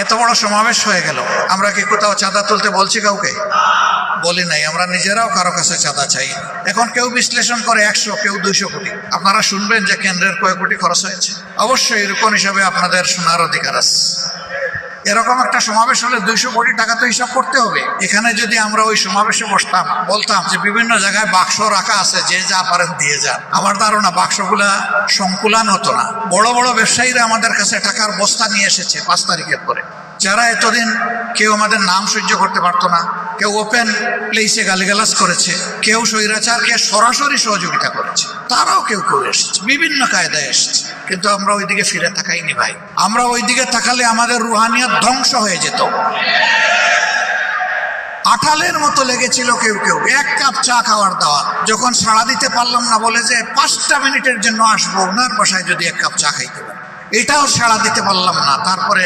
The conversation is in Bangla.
এত বড় সমাবেশ হয়ে গেল, আমরা কি কোথাও চাঁদা তুলতে বলছি? কাউকে বলি নাই। আমরা নিজেরাও কারো কাছে চাঁদা চাই। এখন কেউ বিশ্লেষণ করে 100, কেউ 200 কোটি। আপনারা শুনবেন যে কেন্দ্রের কয় কোটি খরচ হয়েছে। অবশ্যই এরকম হিসাবে আপনাদের শোনার অধিকার আছে। এরকম একটা সমাবেশ হলে 200 কোটি টাকা তো হিসাব করতে হবে। এখানে যদি আমরা ওই সমাবেশে বসতাম, বলতাম যে বিভিন্ন জায়গায় বাক্স রাখা আছে, যে যা পারেন দিয়ে যান, আমার ধারণা বাক্সগুলা সংকুলান হতো না। বড় বড় ব্যবসায়ীরা আমাদের কাছে টাকার বস্তা নিয়ে এসেছে 5 তারিখের পরে, যারা এতদিন কেউ আমাদের নাম সহ্য করতে পারতো না, কেউ ওপেন প্লেসে গালিগালাজ করেছে, কেউ স্বৈরাচারকে সরাসরি সহযোগিতা করেছে, তারাও কেউ কেউ এসেছে, বিভিন্ন কায়দায় এসেছে। কিন্তু আমরা ওইদিকে ফিরে তাকাইনি ভাই। আমরা ওইদিকে তাকালে আমাদের রুহানিয়ত ধ্বংস হয়ে যেত। আঠালের মতো লেগেছিল কেউ কেউ। 1 কাপ চা খাওয়ার দাওয়াত, যখন সাড়া দিতে পারলাম না বলে যে 5টা মিনিটের জন্য আসবো, ওনার বাসায় যদি 1 কাপ চা খাইতে পারি, এটাও সাড়া দিতে পারলাম না। তারপরে